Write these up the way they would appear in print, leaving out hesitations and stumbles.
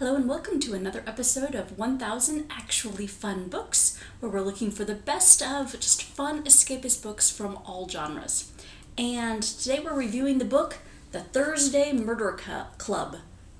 Hello and welcome to another episode of 1000 Actually Fun Books, where we're looking for the best of just fun escapist books from all genres. And today we're reviewing the book The Thursday Murder Club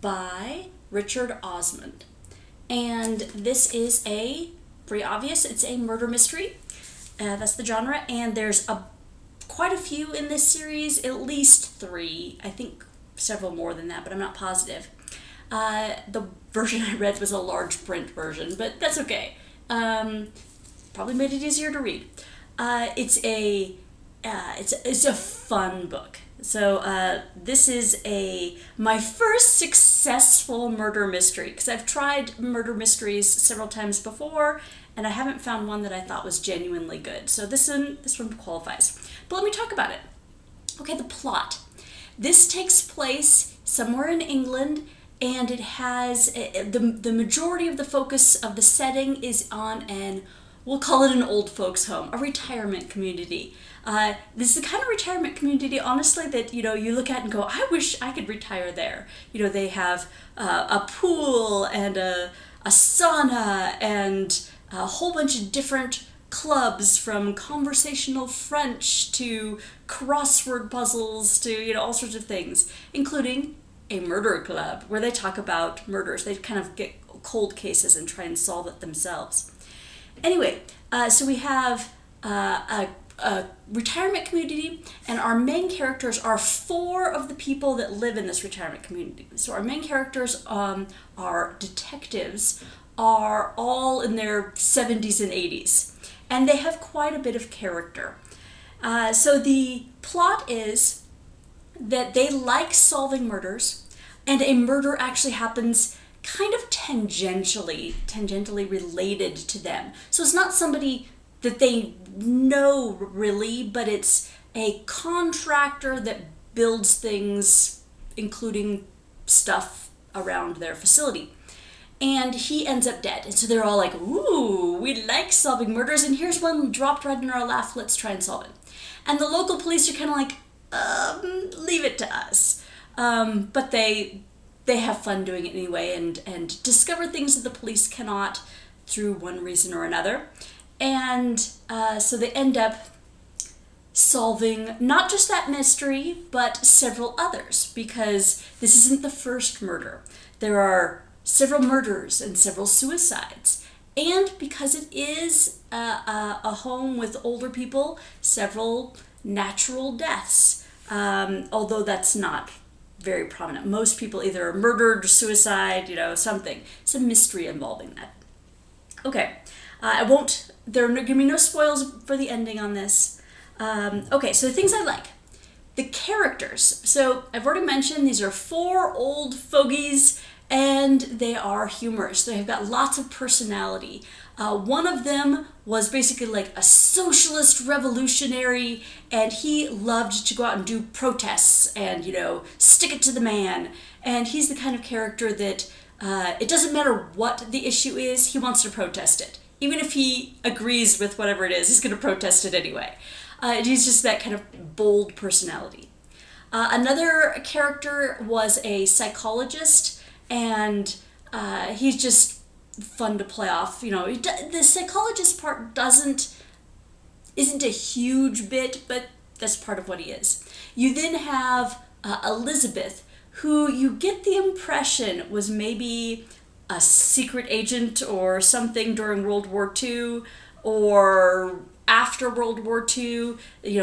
by Richard Osman. And this is pretty obvious, it's a murder mystery. That's the genre, and there's quite a few in this series, at least 3. I think several more than that, but I'm not positive. The version I read was a large print version, but that's okay. Probably made it easier to read. It's a fun book. So this is my first successful murder mystery, because I've tried murder mysteries several times before, and I haven't found one that I thought was genuinely good. So this one qualifies. But let me talk about it. Okay, the plot. This takes place somewhere in England, and it has the majority of the focus of the setting is on we'll call it an old folks home, a retirement community. This is the kind of retirement community, honestly, that you look at and go, I wish I could retire there. They have a pool and a sauna and a whole bunch of different clubs, from conversational French to crossword puzzles to all sorts of things, including a murder club where they talk about murders. They kind of get cold cases and try and solve it themselves. Anyway, so we have a retirement community, and our main characters are 4 of the people that live in this retirement community. So our main characters are detectives, are all in their 70s and 80s, and they have quite a bit of character. So the plot is that they like solving murders, and a murder actually happens kind of tangentially related to them. So it's not somebody that they know really, but it's a contractor that builds things, including stuff around their facility. And he ends up dead. And so they're all like, ooh, we like solving murders, and here's one dropped right in our lap, let's try and solve it. And the local police are kind of like, leave it to us. But they have fun doing it anyway, and discover things that the police cannot through one reason or another. And so they end up solving not just that mystery, but several others, because this isn't the first murder. There are several murders and several suicides. And because it is a home with older people, several natural deaths. Although that's not very prominent. Most people either are murdered, suicide, something. It's a mystery involving that. Okay, there are going to be no spoils for the ending on this. Okay, so the things I like. The characters. So I've already mentioned these are 4 old fogies, and they are humorous. They have got lots of personality. One of them was basically like a socialist revolutionary, and he loved to go out and do protests and, stick it to the man. And he's the kind of character that it doesn't matter what the issue is, he wants to protest it. Even if he agrees with whatever it is, he's going to protest it anyway. He's just that kind of bold personality. Another character was a psychologist, and he's just fun to play off. The psychologist part isn't a huge bit, but that's part of what he is. You then have Elizabeth, who you get the impression was maybe a secret agent or something during World War II or after World War II.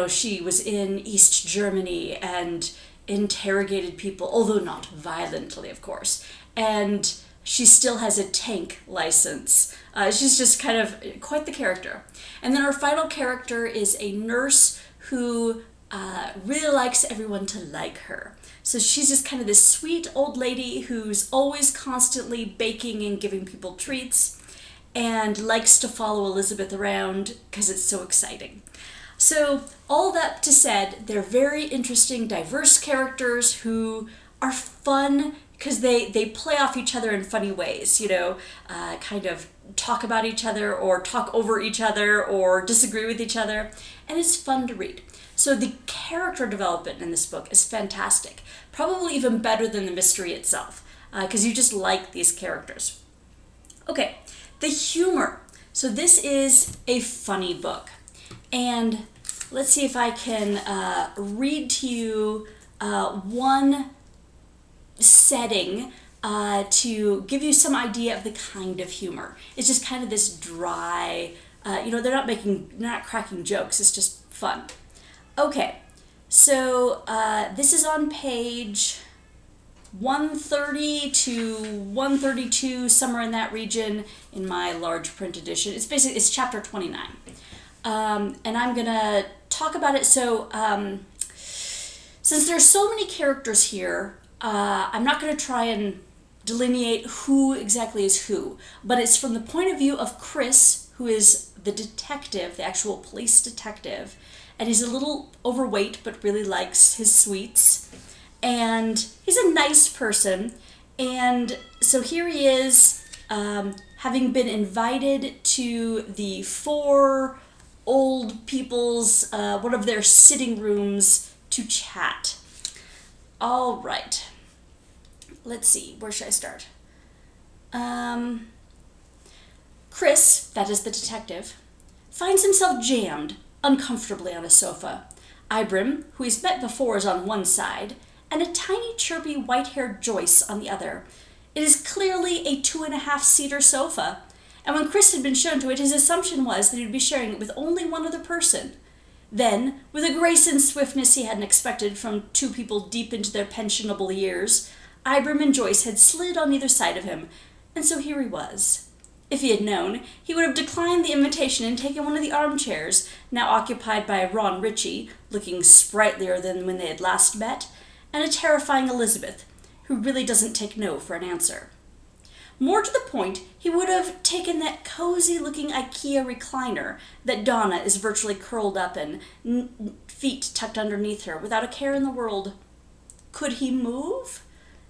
She was in East Germany and interrogated people, although not violently, of course. And she still has a tank license. She's just kind of quite the character. And then our final character is a nurse who really likes everyone to like her. So she's just kind of this sweet old lady who's always constantly baking and giving people treats, and likes to follow Elizabeth around because it's so exciting. So all that to said, they're very interesting, diverse characters who are fun because they play off each other in funny ways, kind of talk about each other or talk over each other or disagree with each other, and it's fun to read. So the character development in this book is fantastic, probably even better than the mystery itself. because you just like these characters. Okay, the humor. So this is a funny book. And let's see if I can read to you one setting to give you some idea of the kind of humor. It's just kind of this dry, they're not cracking jokes, it's just fun. Okay, so this is on page 130 to 132, somewhere in that region in my large print edition. It's chapter 29. And I'm gonna talk about it. So since there's so many characters here, I'm not gonna try and delineate who exactly is who, but it's from the point of view of Chris, who is the detective, the actual police detective, and he's a little overweight but really likes his sweets. And he's a nice person, and so here he is, having been invited to the 4 old people's, one of their sitting rooms to chat. All right, let's see, where should I start? Chris, that is the detective, finds himself jammed uncomfortably on a sofa. Ibram, who he's met before, is on one side, and a tiny, chirpy, white-haired Joyce on the other. It is clearly a 2.5-seater sofa, and when Chris had been shown to it, his assumption was that he would be sharing it with only one other person. Then, with a grace and swiftness he hadn't expected from 2 people deep into their pensionable years, Ibram and Joyce had slid on either side of him, and so here he was. If he had known, he would have declined the invitation and taken one of the armchairs, now occupied by Ron Ritchie, looking sprightlier than when they had last met, and a terrifying Elizabeth, who really doesn't take no for an answer. More to the point, he would have taken that cozy-looking IKEA recliner that Donna is virtually curled up in, feet tucked underneath her, without a care in the world. Could he move?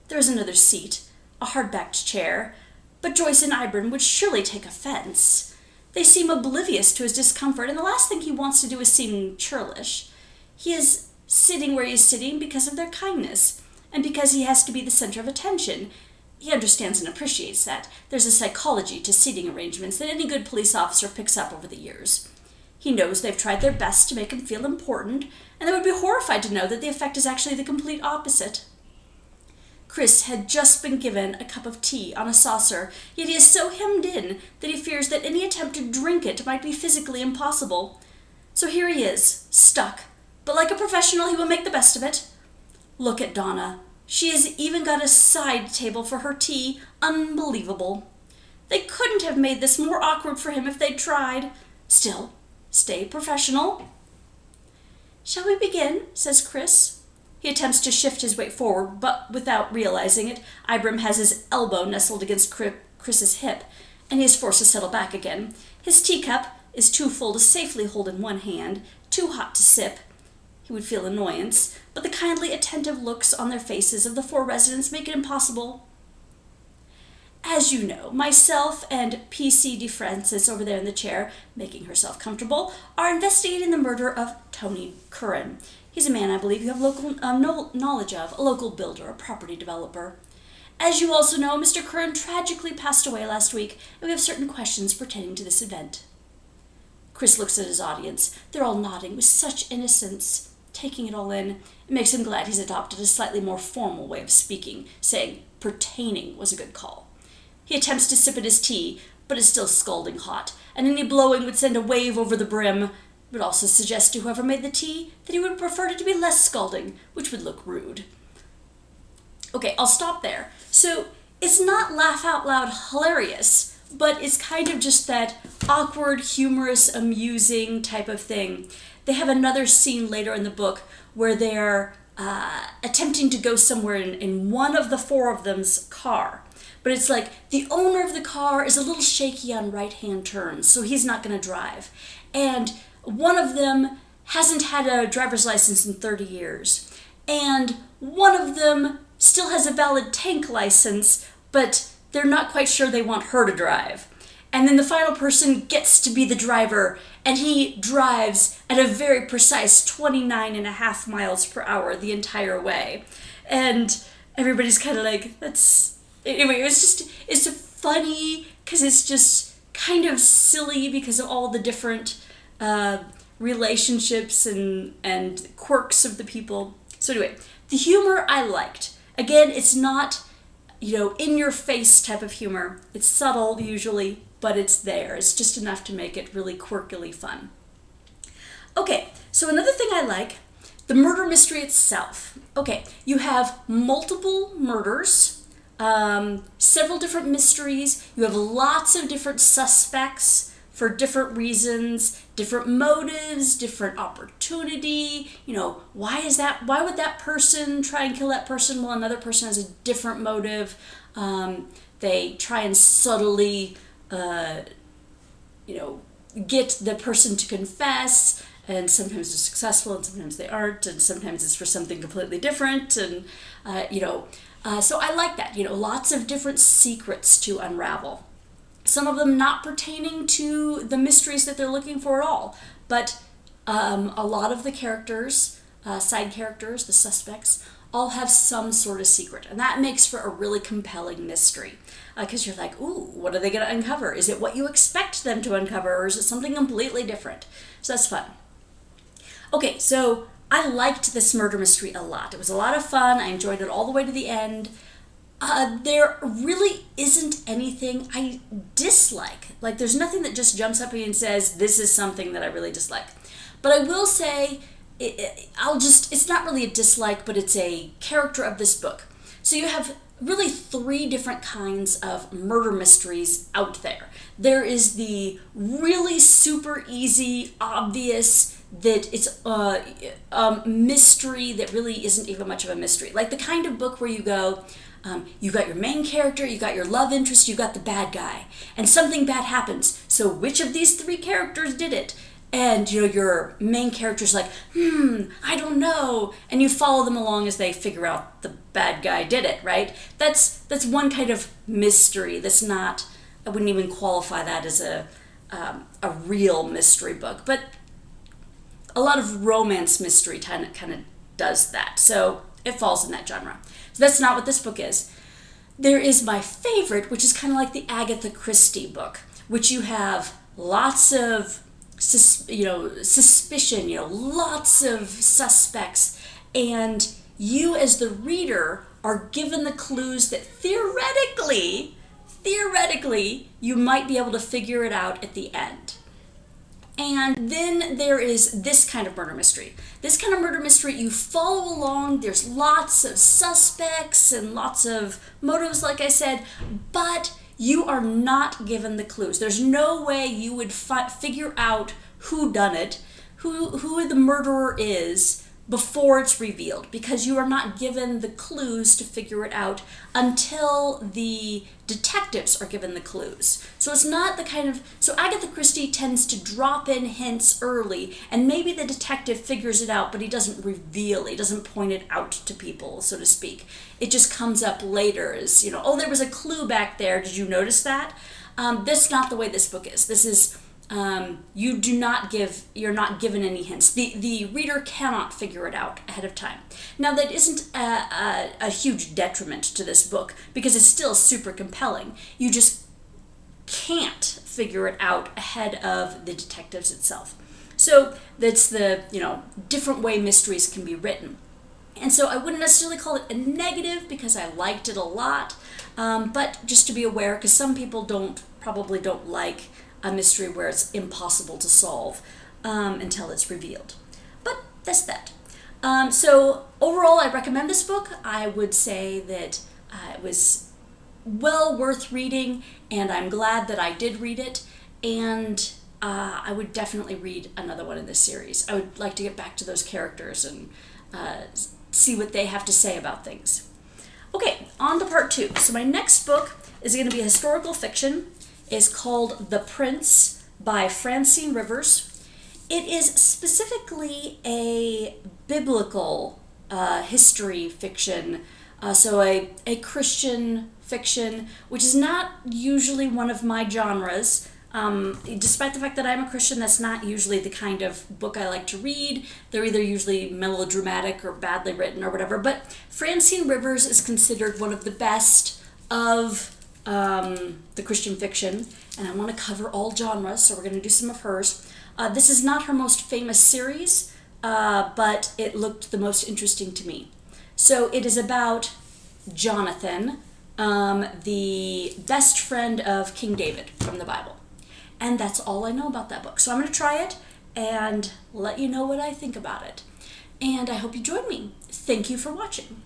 There was another seat, a hard-backed chair, but Joyce and Ibram would surely take offense. They seem oblivious to his discomfort, and the last thing he wants to do is seem churlish. He is sitting where he is sitting because of their kindness, and because he has to be the center of attention. He understands and appreciates that. There's a psychology to seating arrangements that any good police officer picks up over the years. He knows they've tried their best to make him feel important, and they would be horrified to know that the effect is actually the complete opposite. Chris had just been given a cup of tea on a saucer, yet he is so hemmed in that he fears that any attempt to drink it might be physically impossible. So here he is, stuck, but like a professional he will make the best of it. Look at Donna. She has even got a side table for her tea. Unbelievable. They couldn't have made this more awkward for him if they'd tried. Still, stay professional. Shall we begin? Says Chris. He attempts to shift his weight forward, but without realizing it, Ibram has his elbow nestled against Chris's hip, and he is forced to settle back again. His teacup is too full to safely hold in one hand, too hot to sip. He would feel annoyance, but the kindly attentive looks on their faces of the 4 residents make it impossible. As you know, myself and P.C. DeFrancis over there in the chair, making herself comfortable, are investigating the murder of Tony Curran. He's a man I believe you have local knowledge of, a local builder, a property developer. As you also know, Mr. Curran tragically passed away last week, and we have certain questions pertaining to this event. Chris looks at his audience. They're all nodding with such innocence, taking it all in. It makes him glad he's adopted a slightly more formal way of speaking, saying pertaining was a good call. He attempts to sip at his tea, but is still scalding hot, and any blowing would send a wave over the brim. Would also suggest to whoever made the tea that he would prefer it to be less scalding, which would look rude. Okay, I'll stop there. So it's not laugh out loud hilarious, but it's kind of just that awkward, humorous, amusing type of thing. They have another scene later in the book where they're attempting to go somewhere in one of the 4 of them's car. But it's like the owner of the car is a little shaky on right-hand turns, so he's not going to drive. And one of them hasn't had a driver's license in 30 years. And one of them still has a valid tank license, but they're not quite sure they want her to drive. And then the final person gets to be the driver, and he drives at a very precise 29.5 miles per hour the entire way. And everybody's kind of like, that's Anyway, it's funny because it's just kind of silly because of all the different relationships and quirks of the people. So anyway, the humor I liked. Again, it's not, in your face type of humor. It's subtle usually, but it's there. It's just enough to make it really quirkily fun. Okay, so another thing I like, the murder mystery itself. Okay, you have multiple murders, several different mysteries. You have lots of different suspects for different reasons, different motives, different opportunity. Why would that person try and kill that person while another person has a different motive? They try and subtly, get the person to confess, and sometimes they're successful and sometimes they aren't, and sometimes it's for something completely different, and so I like that, lots of different secrets to unravel. Some of them not pertaining to the mysteries that they're looking for at all, but a lot of the characters, side characters, the suspects, all have some sort of secret, and that makes for a really compelling mystery, because you're like, ooh, what are they going to uncover? Is it what you expect them to uncover, or is it something completely different? So that's fun. Okay, so I liked this murder mystery a lot. It was a lot of fun. I enjoyed it all the way to the end. There really isn't anything I dislike. Like, there's nothing that just jumps up at me and says, this is something that I really dislike. But I will say, it's not really a dislike, but it's a character of this book. So you have really 3 different kinds of murder mysteries out there. There is the really super easy, obvious, that it's a mystery that really isn't even much of a mystery. Like the kind of book where you go, you got your main character, you got your love interest, you got the bad guy, and something bad happens. So which of these 3 characters did it? And your main character's like, I don't know, and you follow them along as they figure out the bad guy did it, right? That's one kind of mystery. That's not, I wouldn't even qualify that as a real mystery book, but a lot of romance mystery kind of does that. So it falls in that genre. So that's not what this book is. There is my favorite, which is kind of like the Agatha Christie book, which you have lots of suspicion, lots of suspects, and you as the reader are given the clues that theoretically, you might be able to figure it out at the end. And then there is this kind of murder mystery. This kind of murder mystery, you follow along, there's lots of suspects and lots of motives, like I said, but you are not given the clues. There's no way you would figure out who done it, who the murderer is, before it's revealed, because you are not given the clues to figure it out until the detectives are given the clues. So it's not the kind of, so Agatha Christie tends to drop in hints early, and maybe the detective figures it out, but he doesn't reveal, he doesn't point it out to people, so to speak. It just comes up later as, oh, there was a clue back there, did you notice that? That's not the way this book is. This is, you're not given any hints. The reader cannot figure it out ahead of time. Now that isn't a huge detriment to this book, because it's still super compelling. You just can't figure it out ahead of the detectives itself. So that's the, different way mysteries can be written. And so I wouldn't necessarily call it a negative because I liked it a lot, but just to be aware, because some people probably don't like a mystery where it's impossible to solve until it's revealed. But that's that. So overall, I recommend this book. I would say that it was well worth reading, and I'm glad that I did read it, and I would definitely read another one in this series. I would like to get back to those characters and see what they have to say about things. Okay, on to part 2. So my next book is going to be a historical fiction. Is called The Prince by Francine Rivers. It is specifically a biblical history fiction, so a Christian fiction, which is not usually one of my genres. Despite the fact that I'm a Christian, that's not usually the kind of book I like to read. They're either usually melodramatic or badly written or whatever, but Francine Rivers is considered one of the best of the Christian fiction, and I want to cover all genres, so we're going to do some of hers. This is not her most famous series, but it looked the most interesting to me. So it is about Jonathan, the best friend of King David from the Bible. And that's all I know about that book. So I'm going to try it and let you know what I think about it. And I hope you join me. Thank you for watching.